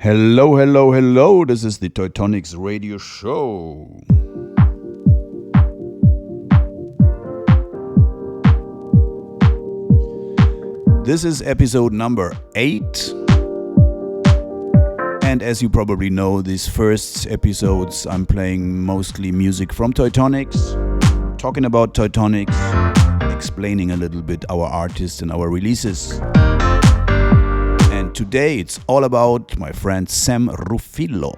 Hello, hello, hello. This is the TOY TONICS radio show. This is episode number 8. And as you probably know, these first episodes I'm playing mostly music from TOY TONICS, talking about TOY TONICS, explaining a little bit our artists and our releases. And today it's all about my friend Sam Ruffillo.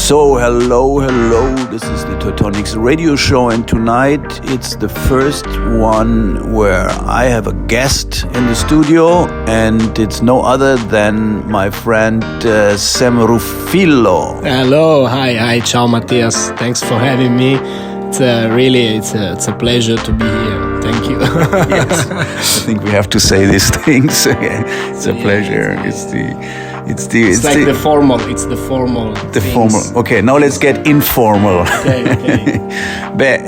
So hello, this is the TOY TONICS radio show, and tonight it's the first one where I have a guest in the studio, and it's no other than my friend Sam Ruffillo. Hello, hi, ciao Mathias, thanks for having me. It's a pleasure to be here. Thank you. Yes, I think we have to say these things. It's a pleasure. It's the formal. Okay, now let's get informal. Okay. But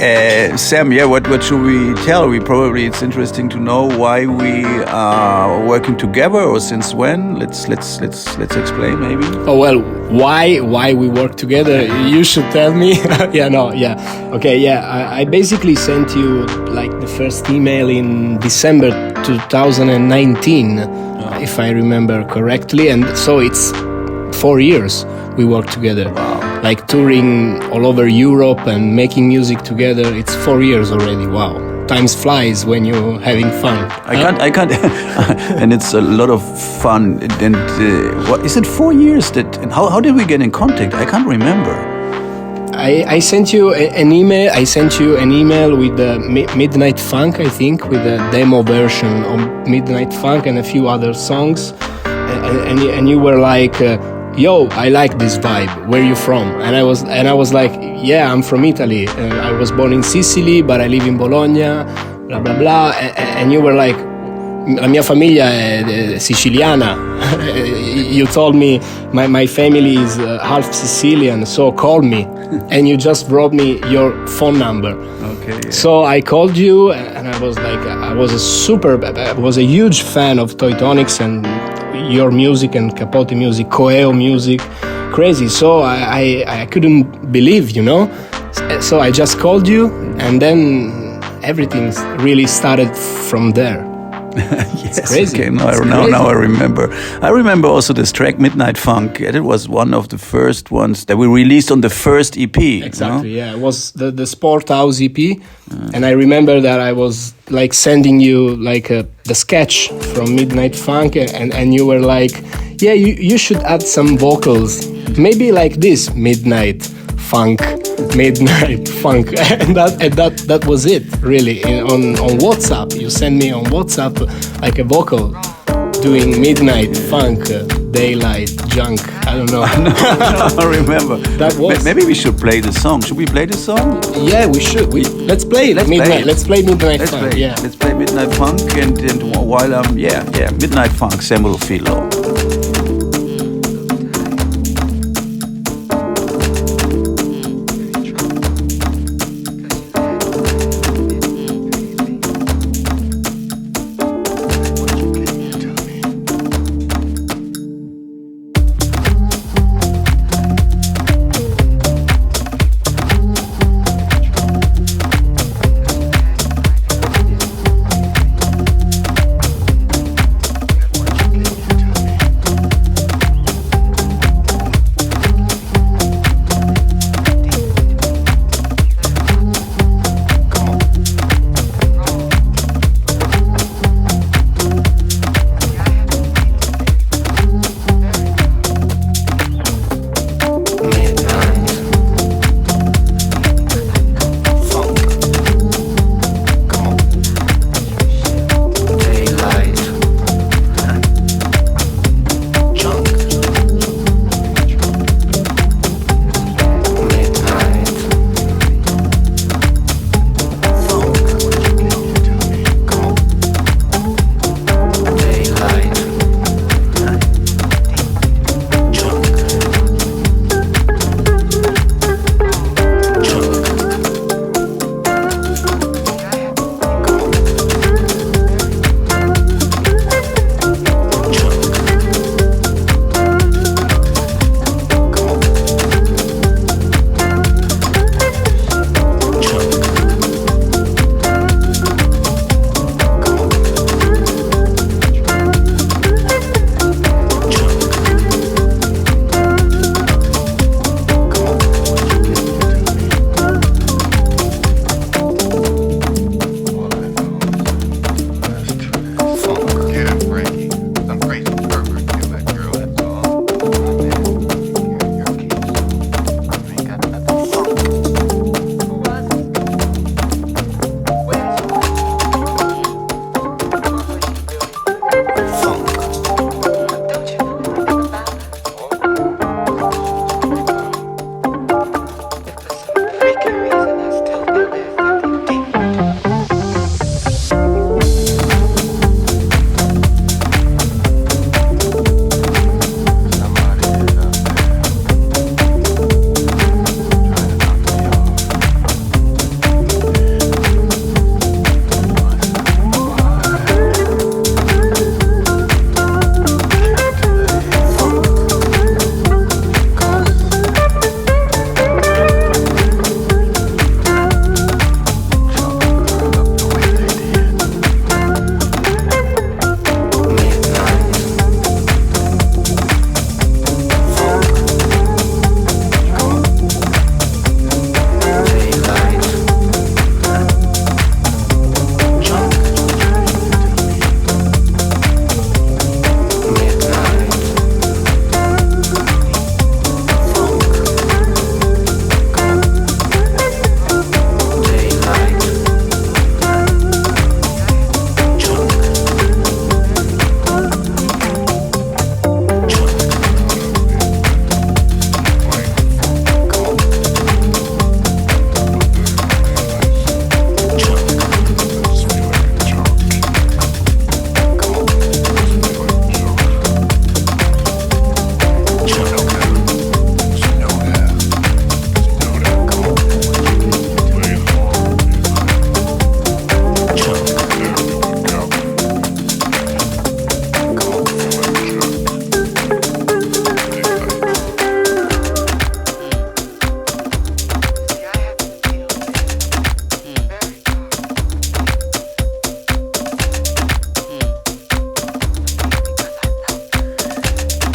Sam, what should we tell? It's interesting to know why we are working together, or since when. Let's explain maybe. Oh well, why we work together? You should tell me. Okay, I basically sent you like the first email in December 2019, if I remember correctly, and so it's 4 years we worked together. Wow. Like touring all over Europe and making music together. It's 4 years already. Wow. Times flies when you're having fun. I can't, and it's a lot of fun. And what is it? 4 years? And how did we get in contact? I can't remember. I sent you an email. I sent you an email with the Midnight Funk, I think, with the demo version of Midnight Funk and a few other songs, and you were like, "Yo, I like this vibe. Where are you from?" And I was like, "Yeah, I'm from Italy. I was born in Sicily, but I live in Bologna." Blah blah blah. And you were like, "La mia famiglia è siciliana." You told me my family is half Sicilian, so call me. And you just brought me your phone number. Okay. Yeah. So I called you, and I was like, I was a huge fan of Toy Tonics and your music and Kapote music, Coeo music, crazy. So I couldn't believe, you know. So I just called you, and then everything really started from there. Yes, it's crazy. Okay, now I remember. I remember also this track Midnight Funk. It was one of the first ones that we released on the first EP. Exactly, yeah. It was the Sport House EP. And I remember that I was like sending you like the sketch from Midnight Funk, and you were like, yeah, you should add some vocals. Maybe like this, Midnight Funk. And that was it, really. On WhatsApp, you send me on WhatsApp like a vocal doing Midnight Funk, Daylight, Junk. I don't know. I remember. That was. Maybe we should play the song. Should we play the song? Yeah, we should. Let's play Midnight. Let's play Midnight Funk. Yeah. Let's play Midnight Funk, and while I'm Midnight Funk, Samuel Filo.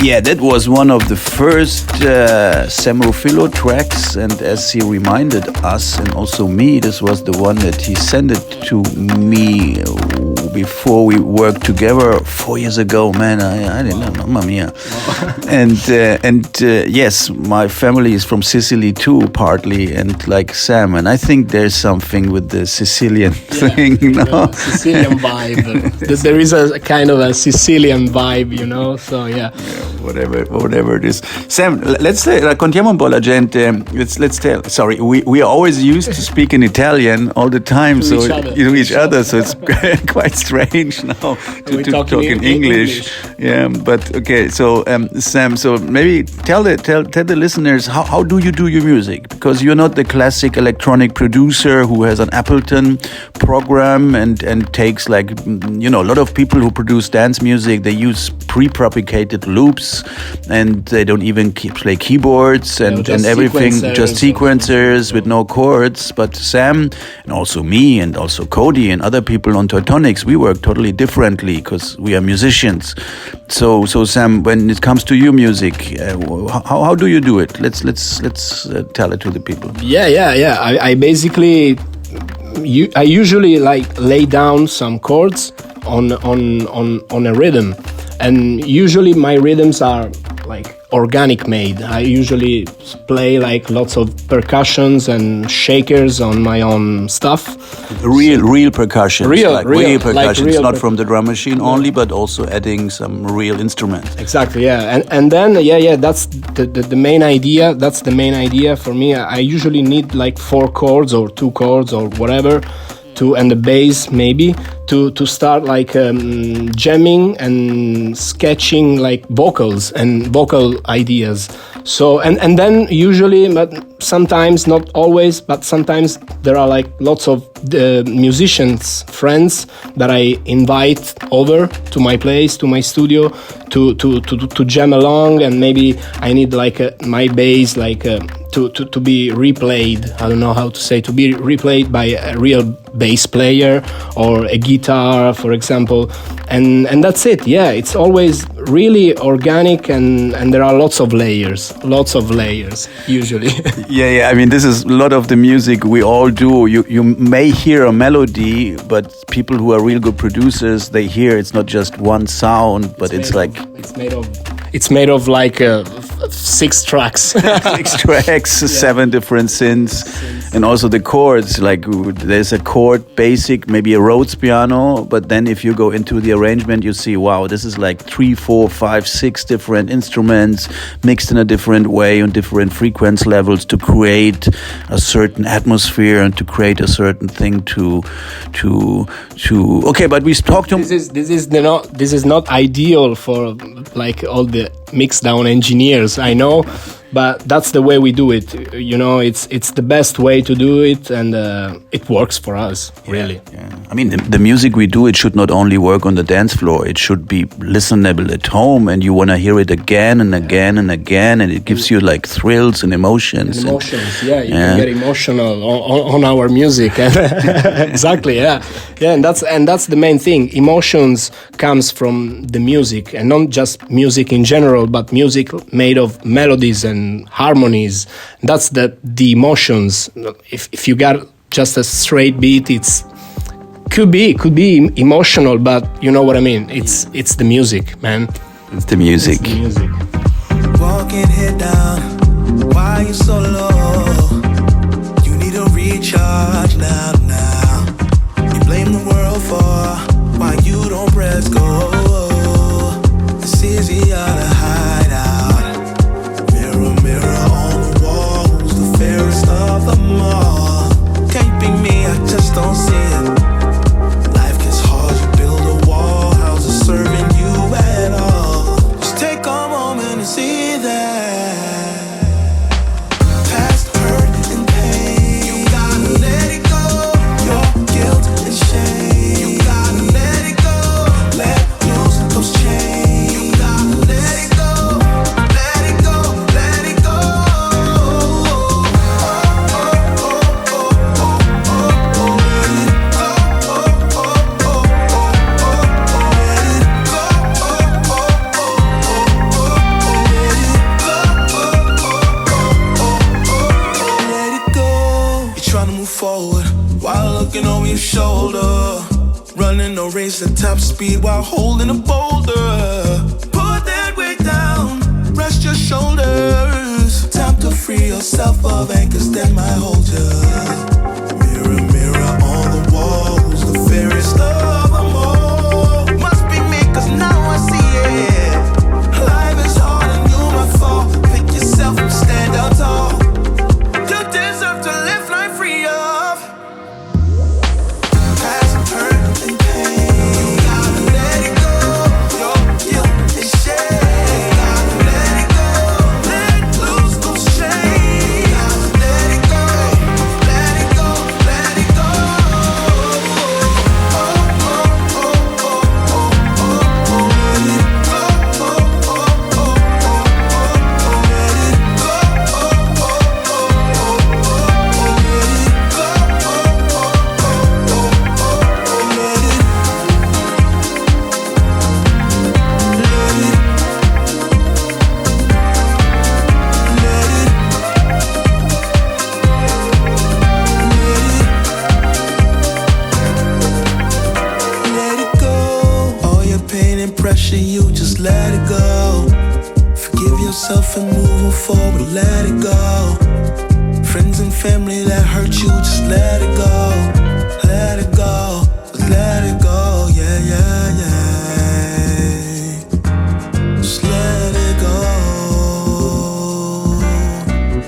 Yeah, that was one of the first Sam Rufillo tracks, and as he reminded us and also me, this was the one that he sent it to me before we worked together 4 years ago. Man, I didn't know, mamma mia. and yes, my family is from Sicily too, partly, and like Sam, and I think there's something with the Sicilian thing, you know? Sicilian vibe. There is a kind of a Sicilian vibe, you know. So yeah. Whatever it is. Sam, let's say, raccontiamo un po' la gente. Let's tell. Sorry, we are always used to speak in Italian all the time, so each other. So it's quite strange now to talk in English. Yeah, but okay. So Sam, so maybe tell the listeners how do you do your music, because you're not the classic electronic producer who has an Appleton program and takes, like, you know, a lot of people who produce dance music, they use pre-propagated loops and they don't even play keyboards and everything, just sequencers with no chords. But Sam and also me and also Cody and other people on TOY TONICS, we work totally differently because we are musicians. So Sam, when it comes to your music, how do you do it? Let's tell it to the people. Yeah. I basically I usually like lay down some chords on a rhythm, and usually my rhythms are like organic made. I usually play like lots of percussions and shakers on my own stuff. Real percussions, real percussions, not from from the drum machine only, but also adding some real instruments. Exactly, yeah, and then that's the main idea. That's the main idea for me. I usually need like 4 chords or 2 chords or whatever, and the bass maybe to start like jamming and sketching like vocals and vocal ideas. So and then usually, but sometimes, not always, but sometimes there are like lots of musicians, friends that I invite over to my place, to my studio, to jam along, and maybe I need like my bass like to be replayed. I don't know how to say, to be replayed by a real bass player or a guitar, for example, and that's it. Yeah, it's always really organic, and there are lots of layers usually. yeah, I mean, this is a lot of the music we all do. You may hear a melody, but people who are real good producers, they hear it's not just one sound, but it's made of like 6 tracks. 6 tracks, 7 different synths, and also the chords. Like there's a chord basic, maybe a Rhodes piano, but then if you go into the arrangement, you see, wow, this is like 3, 4, 5, 6 different instruments mixed in a different way on different frequency levels to create a certain atmosphere and to create a certain thing to. Okay, but we talked to. This is not ideal for like all the mix down engineers, I know, but that's the way we do it. You know, it's the best way to do it, and it works for us, really. Yeah. I mean, the music we do, it should not only work on the dance floor, it should be listenable at home, and you want to hear it again and again and again, and it gives you like thrills and emotions. You can get emotional on our music. Exactly, yeah, and that's the main thing. Emotions comes from the music, and not just music in general, but music made of melodies and harmonies. That's the emotions. If you got just a straight beat, it's could be emotional, but you know what I mean. It's the music, man. It's the music. It's the music. Walking head down, why you so low? You need a recharge now. You blame the world for why you don't press go. It's easier to hide out. Mirror on the wall, who's the fairest of them all? Can't be me, I just don't see it. Life gets hard, you build a wall. How's it serving you at all? Just take a moment and see that. Past hurt and pain, you gotta let it go. Your guilt and shame, you gotta let it go. Let go. racing top speed while holding a boulder. Put that weight down, rest your shoulders. Time to free yourself of anchors that might hold you. Mirror, mirror on the wall, who's the fairest of them all? Must be me, cause now I see it. Life is hard and you might fall. Pick yourself up, stand out tall. You deserve to live life free of past hurt and pain. You gotta let it go. Your guilt and shame. You gotta let it go. Let loose those chains. You gotta let it go. Let it go. Let it go. Oh, oh, oh, oh, oh, oh, oh. Let it go. Oh, oh, oh, oh, oh, oh. Let it go. Oh, oh, oh, oh, pressure, you just let it go. Forgive yourself and moving forward, let it go. Friends and family that hurt you, just let it go. Let it go, just let it go, yeah, yeah, yeah. Just let it go.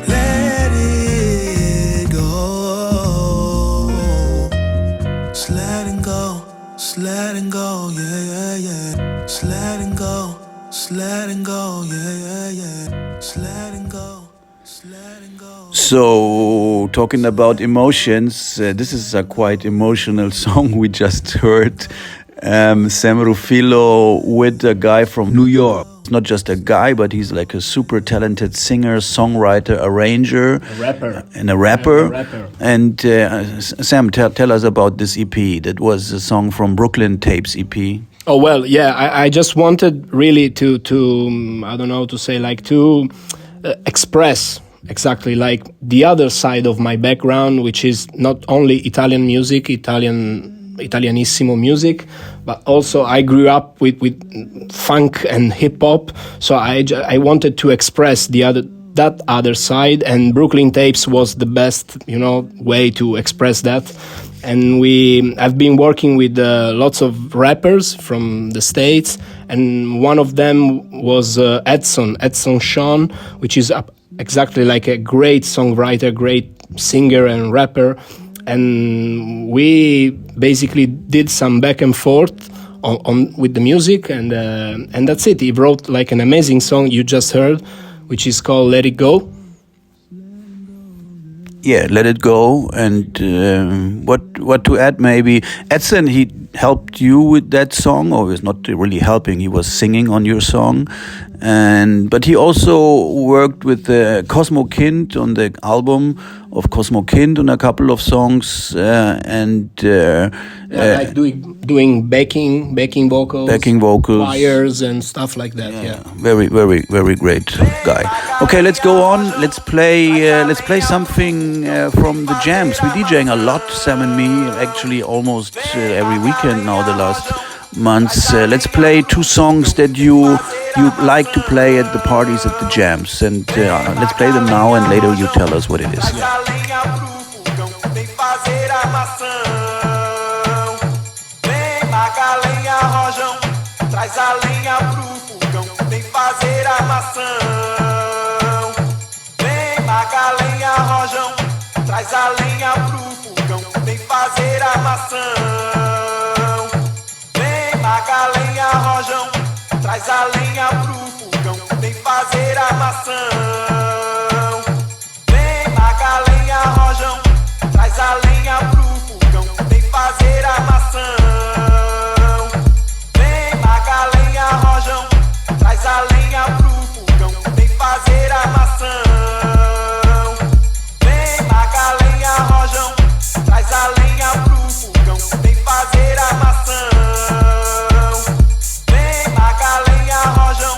Let it go. Just letting go, just letting go, yeah, yeah, yeah. Just letting go, just letting go, yeah, yeah, yeah. Just letting go, just letting go. So, talking about emotions, this is a quite emotional song we just heard. Sam Rufillo with a guy from New York. Not just a guy, but he's like a super talented singer, songwriter, arranger, A rapper. and a rapper. A rapper. And Sam, tell us about this EP. That was a song from Brooklyn Tapes EP. Oh, well, yeah, I just wanted really to I don't know how to say, like to express exactly like the other side of my background, which is not only Italian music, Italianissimo music, but also I grew up with funk and hip hop. So I wanted to express that other side, and Brooklyn Tapes was the best, way to express that. And I've been working with lots of rappers from the States, and one of them was Edson Sean, which is exactly like a great songwriter, great singer and rapper. And we basically did some back and forth on with the music, and that's it. He wrote like an amazing song you just heard, which is called "Let It Go." Yeah, Let It Go. And what to add maybe? Edson, he helped you with that song, or was not really helping, he was singing on your song. But he also worked with Cosmo Kind on the album of Cosmo Kind on a couple of songs, like doing backing vocals, choirs and stuff like that. Yeah. Very, very, very great guy. Okay, let's go on. Let's play something from the jams. We're DJing a lot, Sam and me, actually almost every weekend now the last months. Let's play two songs that you like to play at the parties, at the jams, and let's play them now, and later you tell us what it is. Traz a lenha pro fogão, vem fazer armação. Vem Magalenha, rojão, traz a lenha pro fogão, vem fazer armação. Vem Magalenha, rojão, traz a lenha pro fogão, vem fazer armação. Vem Magalenha, rojão, traz a lenha pro fogão, vem fazer armação. Traz a lenha pro fogão, vem fazer armação. Vem Magalenha, rojão, traz a lenha pro fogão, vem fazer armação. Vem Magalenha, rojão,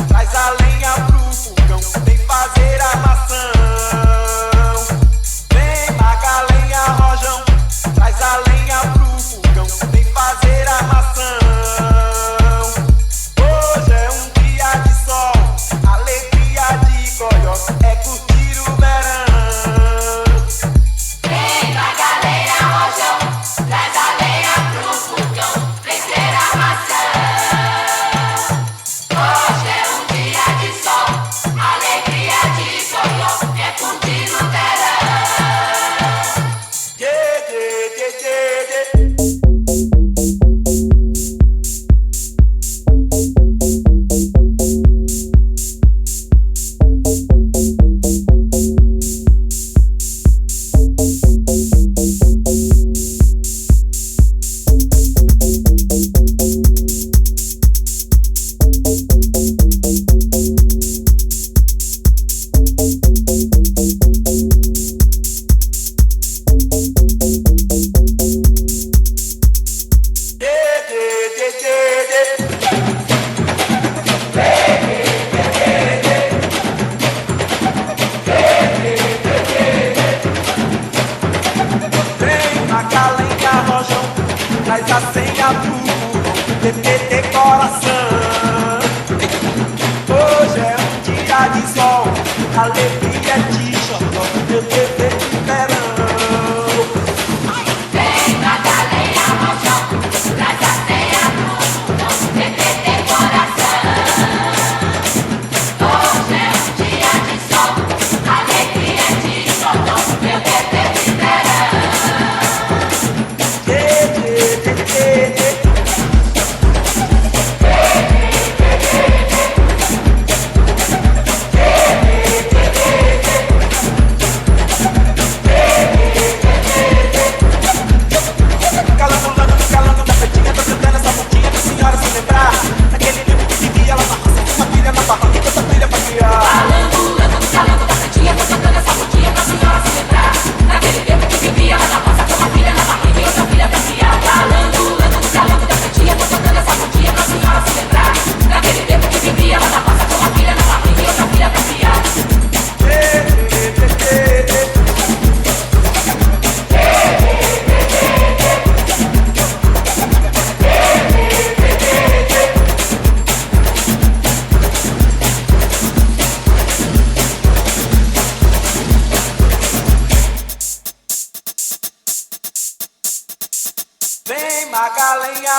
traz a lenha pro fogão, vem fazer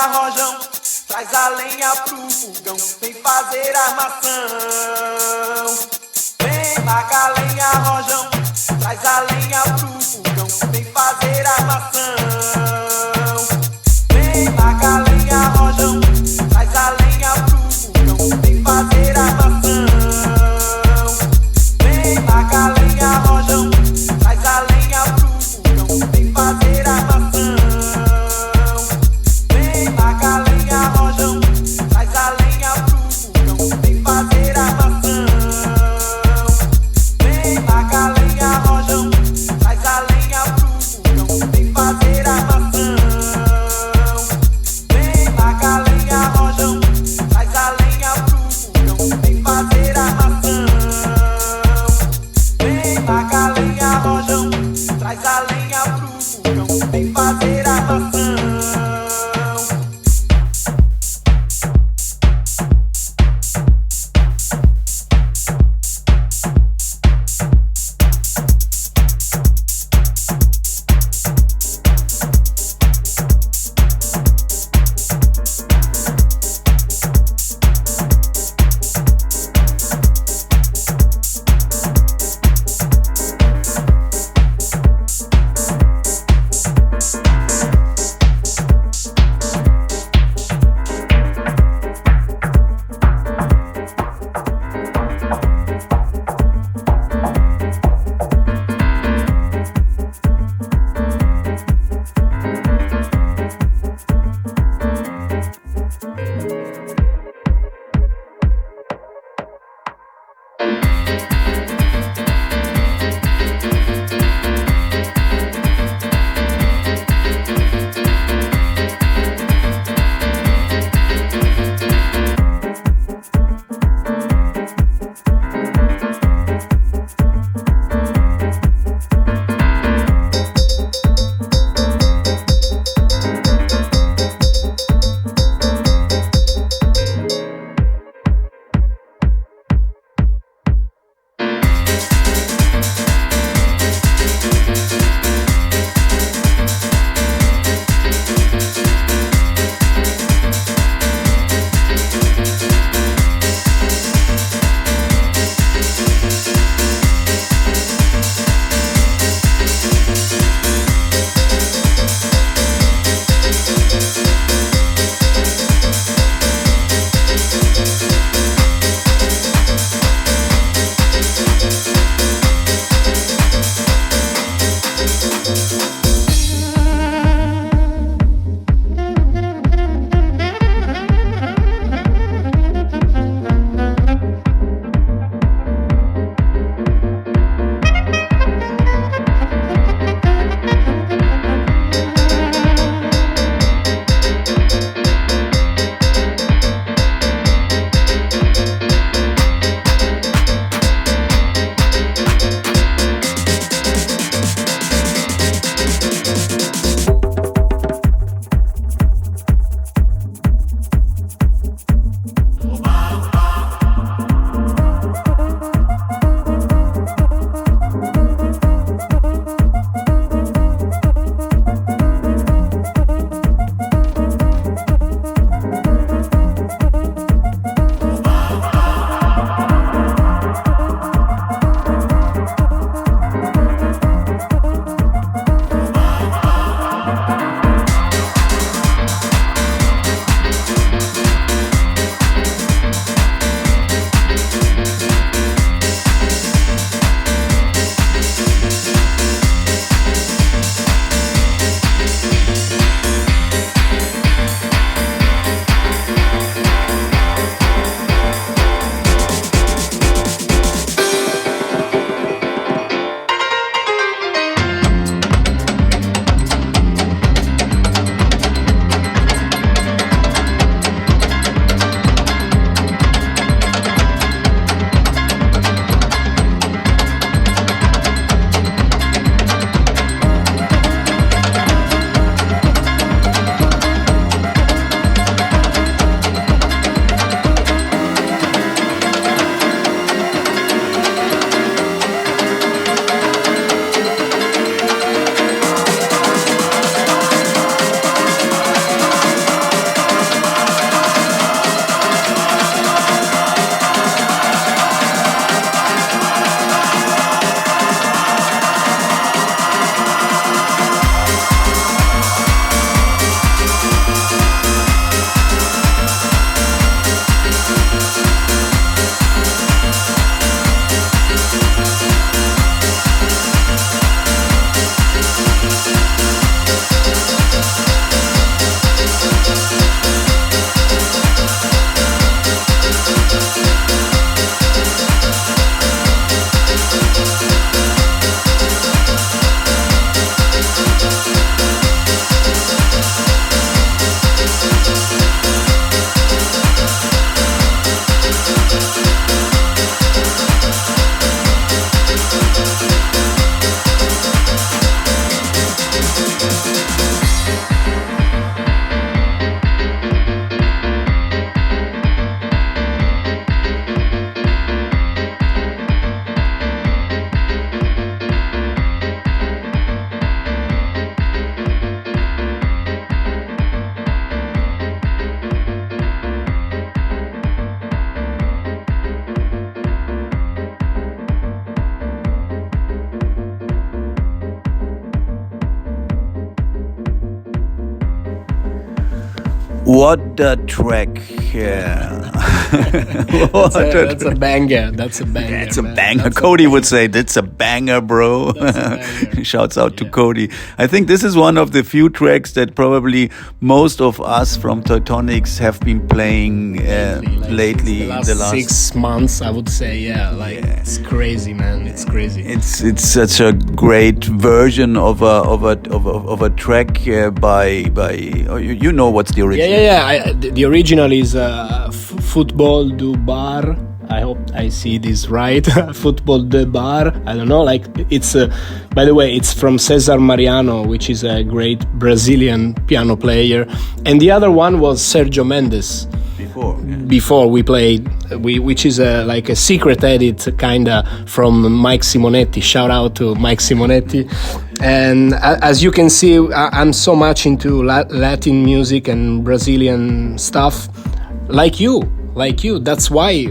rojão, traz a lenha pro fogão, vem fazer armação. Vem, marca a lenha, rojão, traz a lenha pro fogão, vem fazer armação. Vem, marca a lenha, rojão, traz a lenha pro fogão, vem fazer armação. Vem, marca a lenha, rojão, traz a lenha pro fogão, vem fazer armação. Vem, marca a lenha, rojão, traz a lenha pro fogão, vem fazer armação. Vem, marca a lenha, rojão, What a track. Yeah. That's a banger. That's a banger. It's a man. banger. That's Cody would say, that's a banger, bro. That's a banger. Shouts out to Cody. I think this is one of the few tracks that probably most of us from TOY TONICS have been playing lately. The last 6 months, I would say. It's crazy, man. It's crazy. It's such a great version of a track by you know what's the original? Yeah. The original is Football du Bar. I hope I see this right. Football de Bar. I don't know. Like it's. By the way, it's from Cesar Mariano, which is a great Brazilian piano player, and the other one was Sergio Mendes. Before we played, which is like a secret edit kinda from Mike Simonetti. Shout out to Mike Simonetti. And as you can see, I'm so much into Latin music and Brazilian stuff, like you. That's why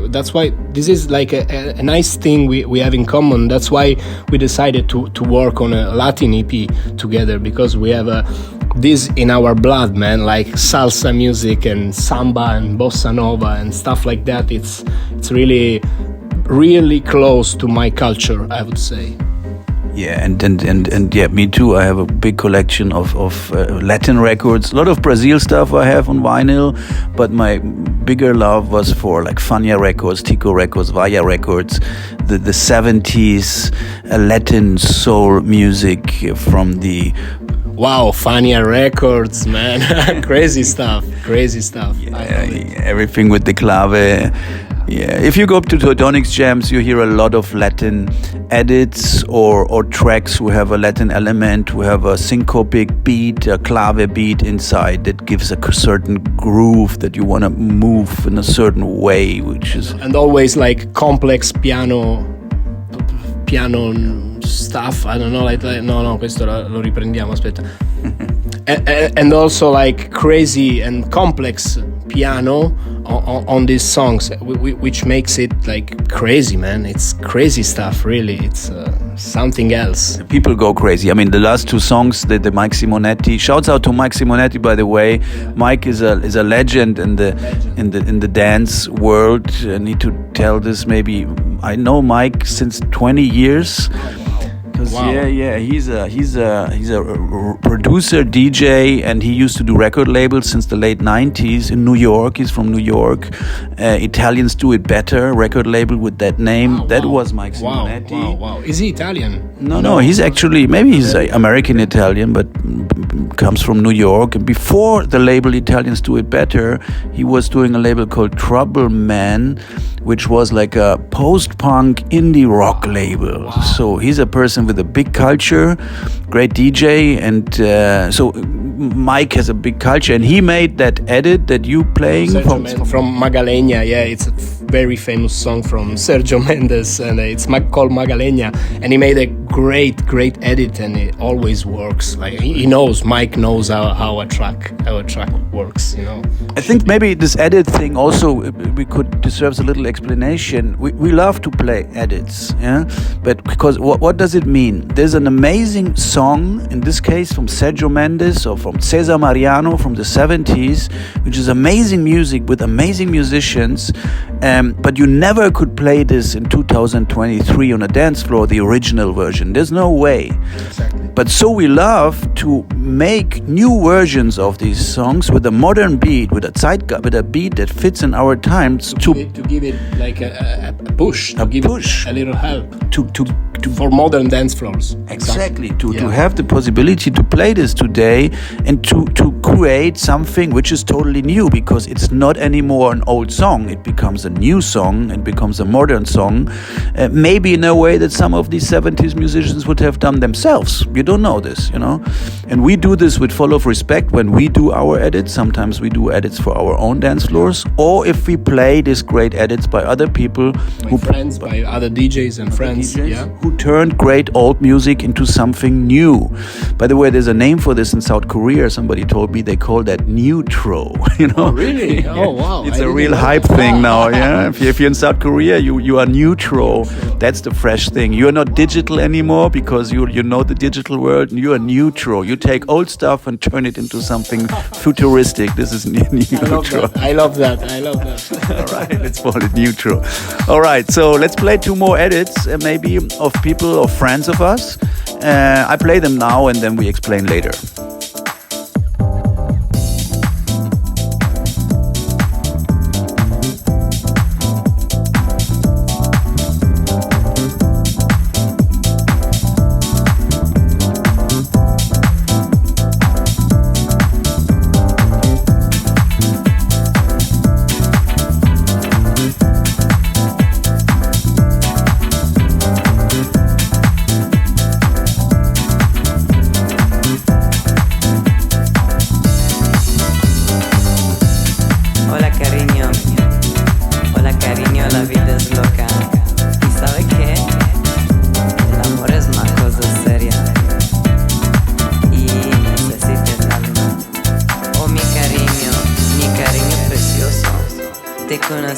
this is like a nice thing we have in common. That's why we decided to work on a Latin EP together, because we have this in our blood, man, like salsa music and samba and bossa nova and stuff like that. It's really close to my culture, I would say. Yeah, and yeah, me too. I have a big collection of Latin records. A lot of Brazil stuff I have on vinyl, but my bigger love was for like Fania Records, Tico Records, Vaya Records, the 70s Latin soul music from the... Wow, Fania Records, man. Crazy stuff. Yeah, everything with the clave. Yeah, if you go up to TOY TONICS jams, you hear a lot of Latin edits or tracks who have a Latin element, who have a syncopic beat, a clave beat inside that gives a certain groove that you want to move in a certain way, which is... And always like complex piano stuff. I don't know, no, questo lo riprendiamo, aspetta. And also like crazy and complex piano on these songs, which makes it like crazy, man. It's crazy stuff, really. It's something else. People go crazy. I mean, the last two songs, the Mike Simonetti. Shouts out to Mike Simonetti, by the way. Mike is a legend in the dance world. I need to tell this. Maybe I know Mike since 20 years. Wow. Yeah, he's a producer, DJ, and he used to do record labels since the late 90s in New York. He's from New York. Italians Do It Better record label with that name. That was Mike Simonetti. Wow. Is he Italian? No, he's actually, maybe he's American Italian, but comes from New York. And before the label Italians Do It Better, he was doing a label called Trouble Man, which was like a post-punk indie rock label. Wow. So he's a person with a big culture, great DJ, and so Mike has a big culture, and he made that edit that you playing from Magalhães. Yeah, it's a very famous song from Sergio Mendes, and it's called Magalhães, and he made a great edit, and it always works. Like Mike knows how a track works, you know. I think maybe this edit thing also deserves a little explanation. We love to play edits, yeah, but because what does it mean? There's an amazing song, in this case from Sergio Mendes or from Cesar Mariano from the 70s, which is amazing music with amazing musicians, but you never could play this in 2023 on a dance floor, the original version. There's no way. Exactly. But so we love to make new versions of these songs with a modern beat, with a beat that fits in our times, to give it like a push, to give it a little help for modern dance floors. Exactly. To have the possibility to play this today and to create something which is totally new, because it's not anymore an old song. It becomes a new song. It becomes a modern song, maybe in a way that some of these 70s musicians would have done themselves. You don't know this, you know. And we do this with full of respect when we do our edits. Sometimes we do edits for our own dance floors, or if we play these great edits by other people, by other DJs and friends, who turned great old music into something new. By the way, there's a name for this in South Korea. Somebody told me they call that neutro. You know? Oh, really? Oh, wow. It's a real hype thing now. Yeah. If you're in South Korea, you are neutro. That's the fresh thing. You're not digital anymore because you know the digital world. You are neutral. You take old stuff and turn it into something futuristic. This is neutral. I love that. All right, let's call it neutral. All right, so let's play 2 more edits, maybe of people or friends of us. I play them now and then we explain later.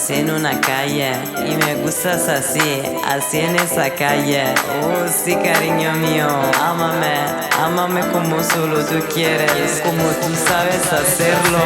En una calle y me gustas así, así en esa calle. Oh, sí, cariño mío, ámame, ámame como solo tú quieres, como tú sabes hacerlo.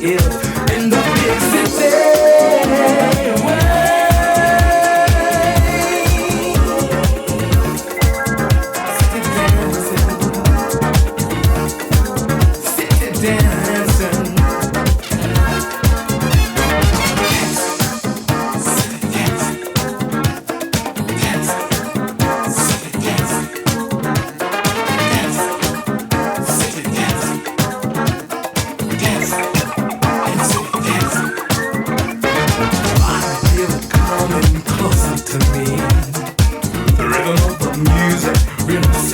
here in the big city.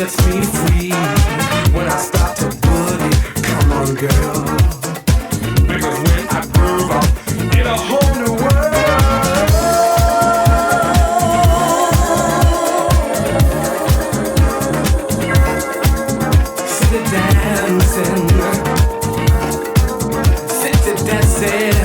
Sets me free when I start to boogie. Come on, girl, because when I groove, I'm in a whole new world. City dancing, city dancing.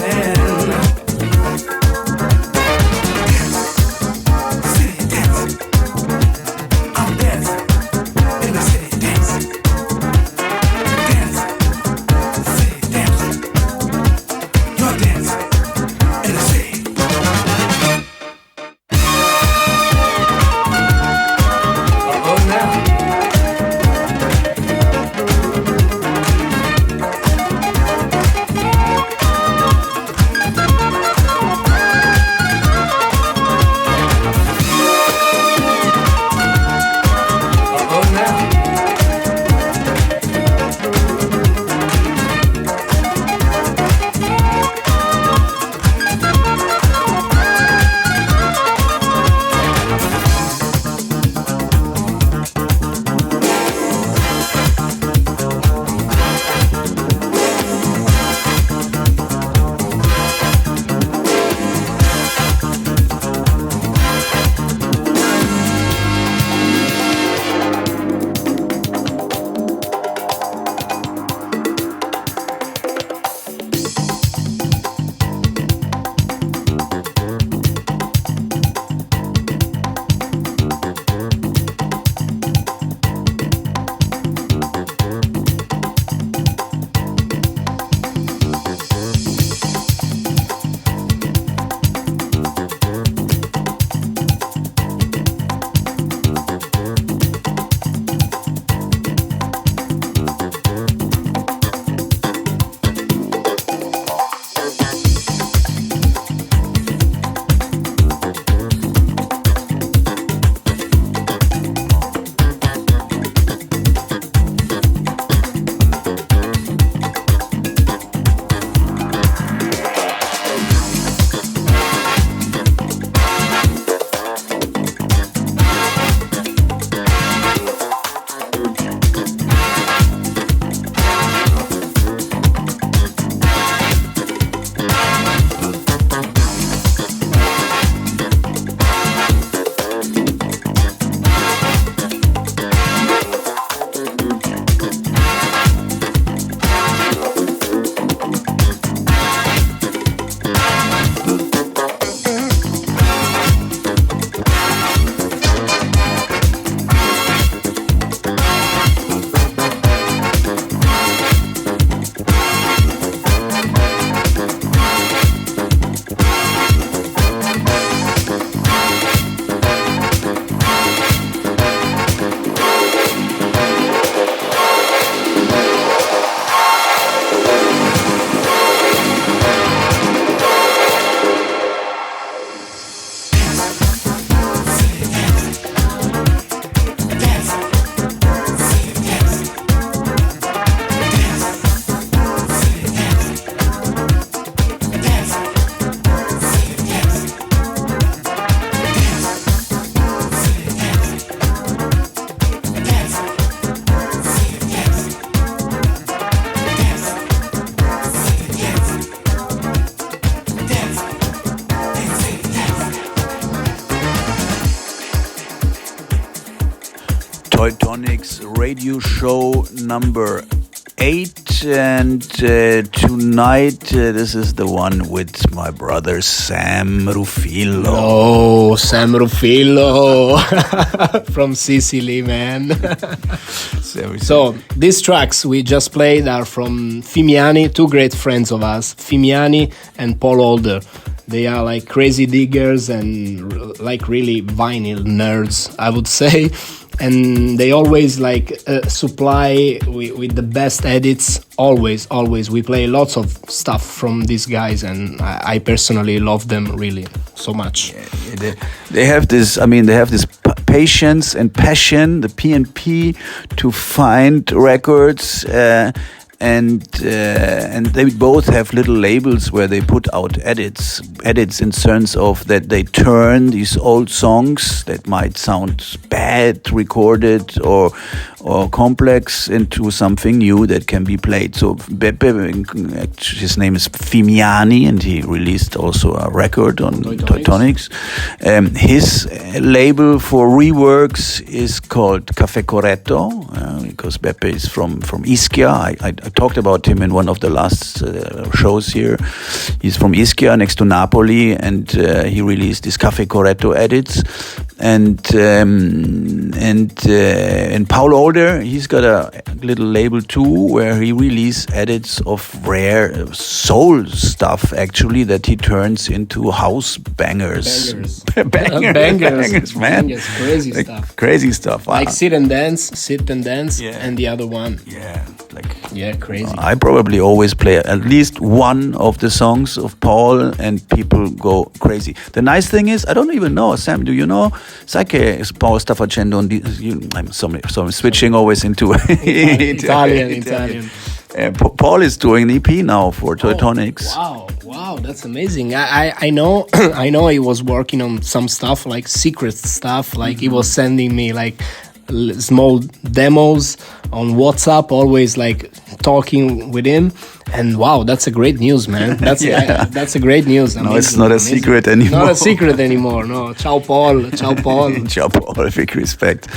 TOY TONICS radio show number 8. and tonight this is the one with my brother Sam Rufillo. Oh, Sam Rufillo from Sicily, man. So these tracks we just played are from Fimiani, two great friends of us, Fimiani and Paul Older. They are like crazy diggers and like really vinyl nerds, I would say. And they always like supply with the best edits. Always. We play lots of stuff from these guys, and I personally love them really so much. Yeah, they have this. I mean, they have this patience and passion, the P&P, to find records. And they both have little labels where they put out edits in terms of that they turn these old songs that might sound bad recorded or complex into something new that can be played. So Beppe, his name is Fimiani, and he released also a record on Toy Tonics. His label for reworks is called Caffè Corretto, because Beppe is from Ischia. I talked about him in one of the last shows here. He's from Ischia, next to Napoli, and he released these Caffè Corretto edits. And Paul Older, he's got a little label too, where he releases edits of rare soul stuff, actually, that he turns into house bangers. Bangers, man. Bangers, crazy like, stuff. Crazy stuff. Like Sit and Dance, yeah. and the other one. Yeah, crazy. I probably always play at least one of the songs of Paul, and people go crazy. The nice thing is, I don't even know, Sam, do you know? Sai che Paul sta facendo I'm switching always into Italian. Paul is doing an EP now for Toy Tonics. Wow, that's amazing. I know I know he was working on some stuff, like secret stuff, like he was sending me like small demos on WhatsApp, always like talking with him. And wow, that's a great news, man. That's that's a great news. No, it's not a secret anymore. Not a secret anymore. No. Ciao, Paul. Ciao, Paul. Ciao, Paul. Big respect.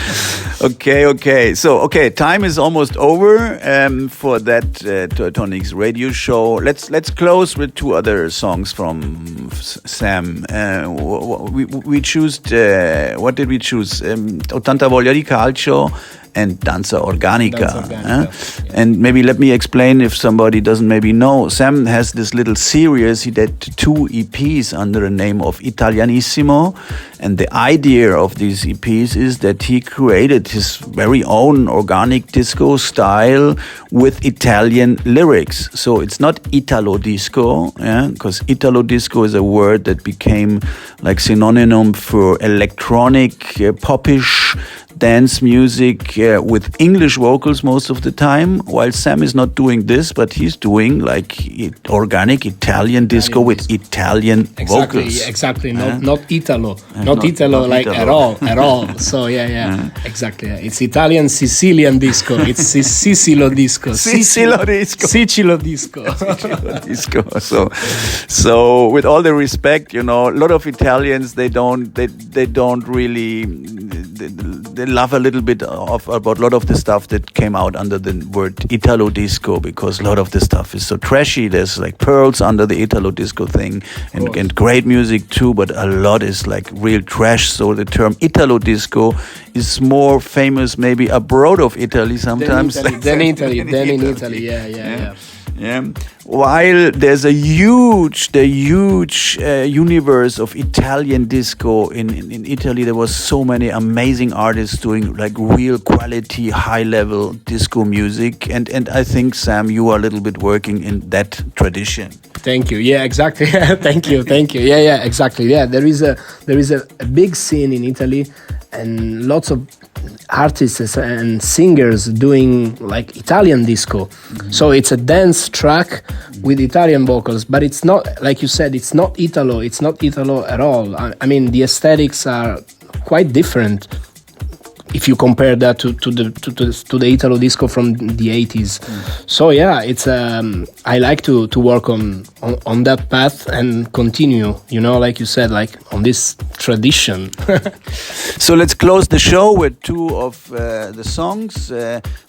Okay. So, time is almost over for that Toy Tonics radio show. Let's close with two other songs from Sam. We choose. What did we choose? Ottanta Voglia di Calcio and Danza Organica. Yeah. And maybe let me explain if somebody doesn't maybe know. Sam has this little series. He did 2 EPs under the name of Italianissimo. And the idea of these EPs is that he created his very own organic disco style with Italian lyrics. So it's not Italo disco, because Italo disco is a word that became like synonym for electronic, popish dance music with English vocals most of the time, while Sam is not doing this, but he's doing like organic Italian disco with Italian vocals. Exactly. Not Italo. Not Italo like Italo. at all. So exactly. It's Italian Sicilian disco. It's Sicilo disco. Sicilo disco. Sicilo disco. So with all the respect, a lot of Italians they don't really they love a little bit about a lot of the stuff that came out under the word Italo disco, because a lot of the stuff is so trashy. There's like pearls under the Italo disco thing, and great music too, but a lot is like real trash. So the term Italo disco is more famous maybe abroad of Italy sometimes than in Italy. Yeah. While there's a huge universe of Italian disco in Italy, there was so many amazing artists doing like real quality, high level disco music, and I think Sam, you are a little bit working in that tradition. Thank you. Yeah, exactly. Thank you. Yeah, exactly. Yeah, there is a big scene in Italy, and lots of artists and singers doing like Italian disco. Mm-hmm. So it's a dance track with Italian vocals, but it's not, like you said, it's not Italo. It's not Italo at all. I mean, the aesthetics are quite different. if you compare that to the Italo disco from the 80s. So yeah, it's I like to work on that path and continue, like you said, like on this tradition. So let's close the show with two of the songs.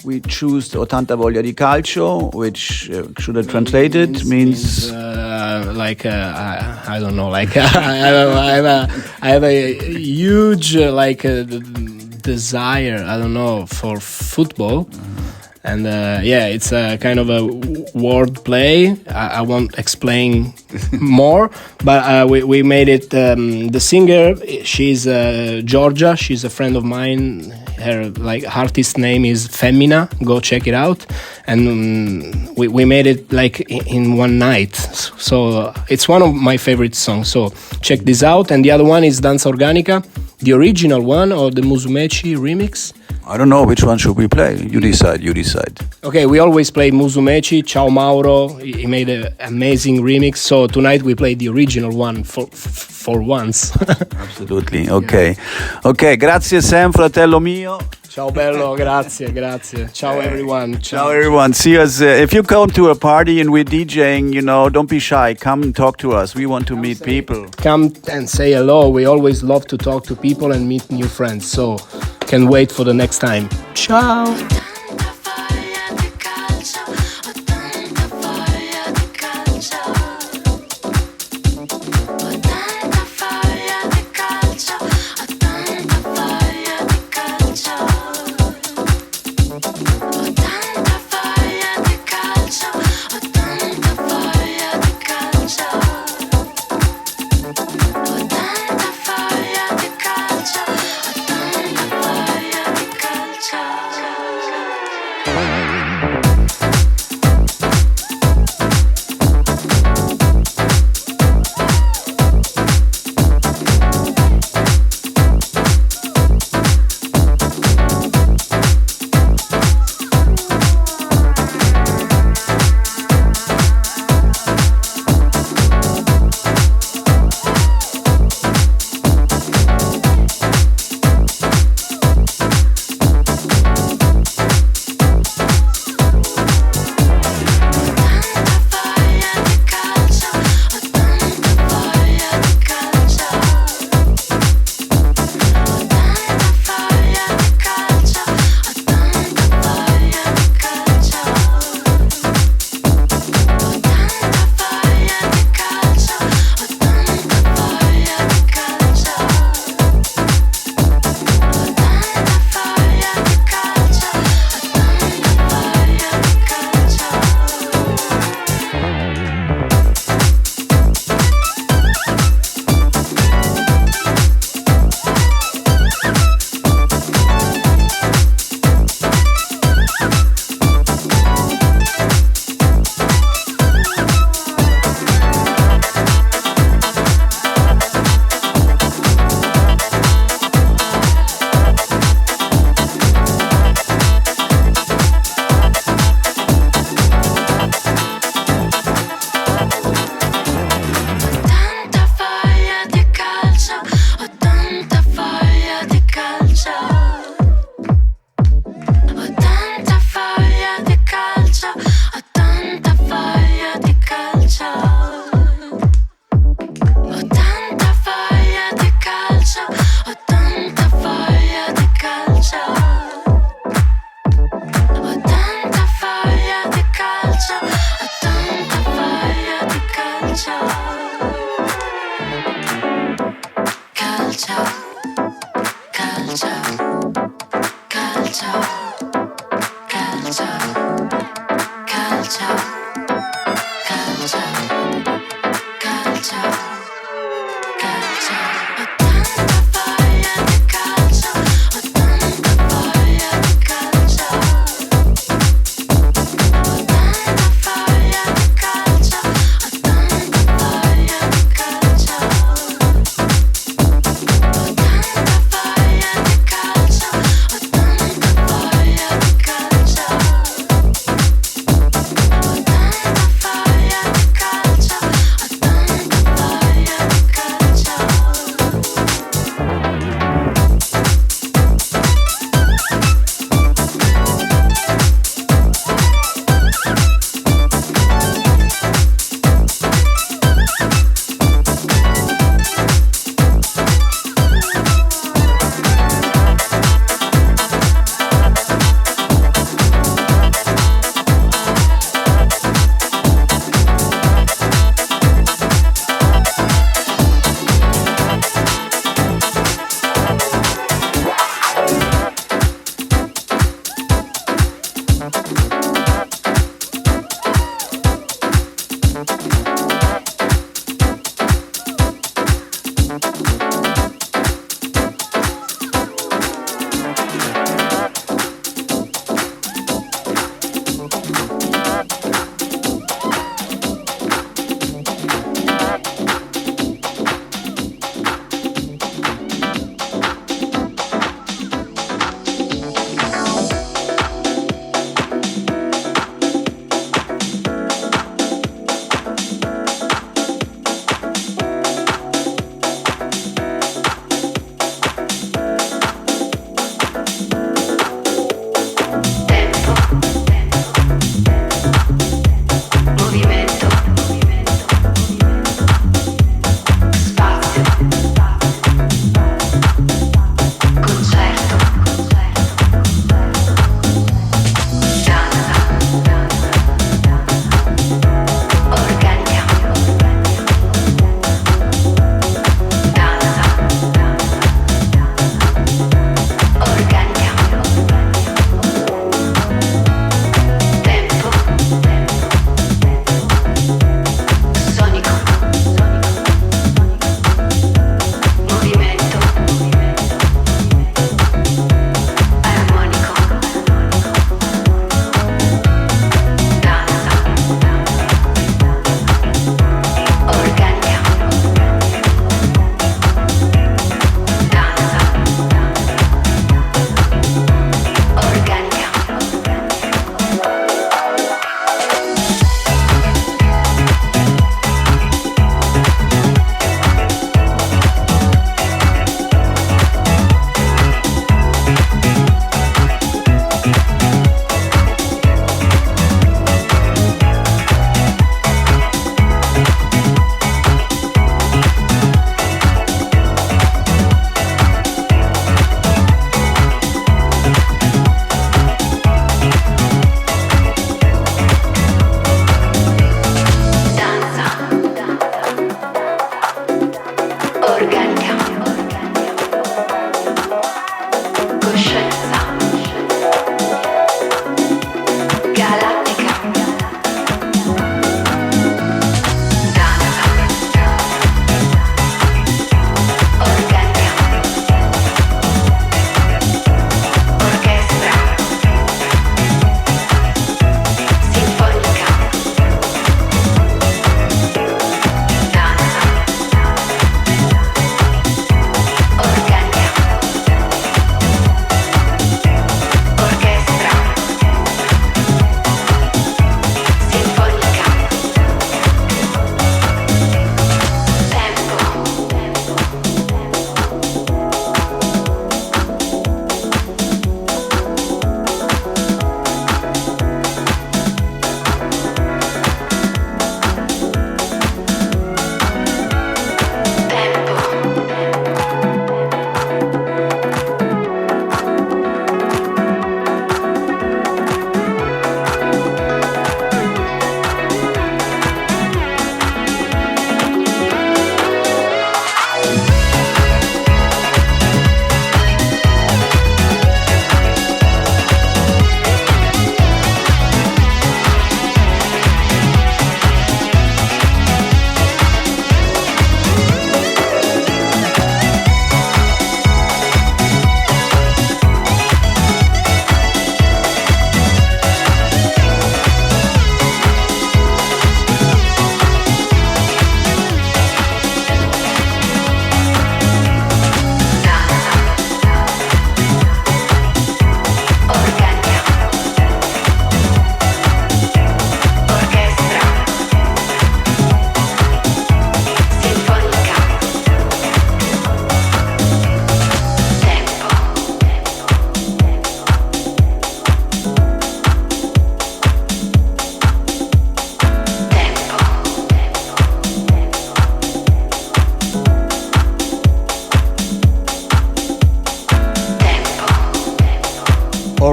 We choose Ottanta Voglia di Calcio, which should I translate it means like I don't know, like I have a huge desire, I don't know, for football. And it's a kind of a word play. I won't explain more, but we made it. The singer, she's Georgia. She's a friend of mine. Her artist name is Femina. Go check it out. And we made it like in one night. So it's one of my favorite songs. So check this out. And the other one is Danza Organica, the original one or the Musumeci remix. I don't know which one should we play. You decide. Okay, we always play Musumeci. Ciao Mauro. He made an amazing remix. So tonight we play the original one for once. Absolutely. Okay. Okay, grazie Sam, fratello mio. Ciao bello, grazie. Ciao everyone. Ciao everyone. See us. If you come to a party and we're DJing, don't be shy. Come and talk to us. We want to meet people. Come and say hello. We always love to talk to people and meet new friends. So can wait for the next time. Ciao. Calcio.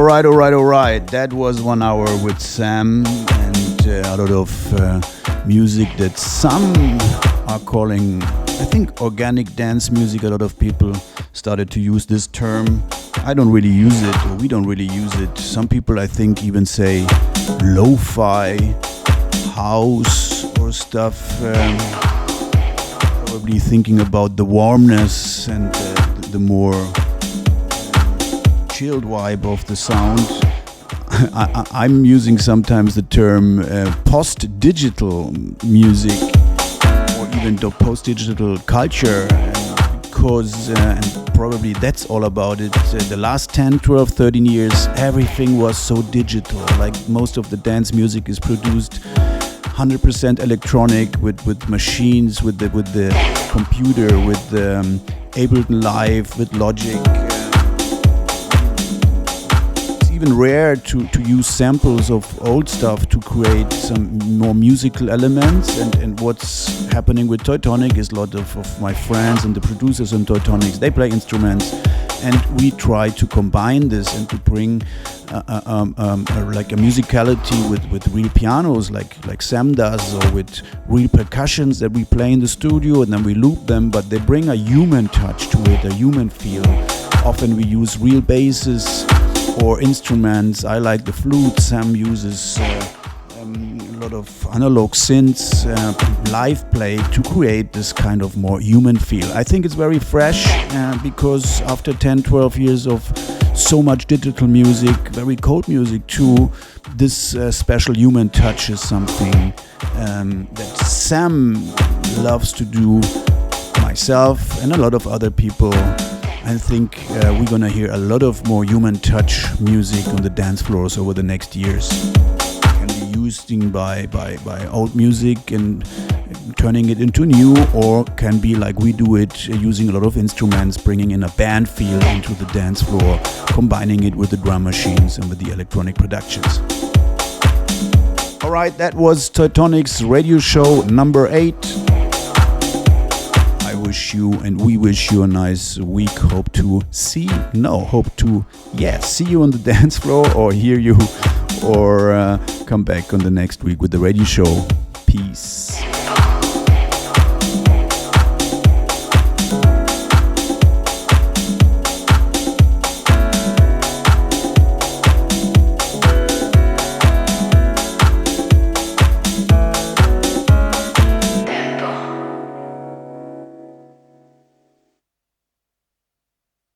Alright. That was 1 hour with Sam and a lot of music that some are calling, I think, organic dance music. A lot of people started to use this term. I don't really use it, or we don't really use it. Some people, I think, even say lo-fi, house or stuff. Probably thinking about the warmness and the more chilled vibe of the sound. I'm using sometimes the term post-digital music, or even the post-digital culture, because and probably that's all about it. The last 10, 12, 13 years, everything was so digital. Like most of the dance music is produced 100% electronic, with machines, with the computer, with Ableton Live, with Logic. Even rare to use samples of old stuff to create some more musical elements, and what's happening with Toy Tonic is a lot of my friends and the producers on Toy Tonics, they play instruments, and we try to combine this and to bring like a musicality with real pianos like Sam does, or with real percussions that we play in the studio and then we loop them, but they bring a human touch to it, a human feel. Often we use real basses or instruments. I like the flute. Sam uses a lot of analog synths, live play to create this kind of more human feel. I think it's very fresh because after 10, 12 years of so much digital music, very cold music too, this special human touch is something that Sam loves to do, myself and a lot of other people. I think we're gonna hear a lot of more human touch music on the dance floors over the next years. Can be used by old music and turning it into new, or can be like we do it, using a lot of instruments, bringing in a band feel into the dance floor, combining it with the drum machines and with the electronic productions. Alright, that was Toy Tonics radio show number 8. Wish you and we wish you a nice week. Hope to see you on the dance floor, or hear you, or come back on the next week with the radio show. Peace.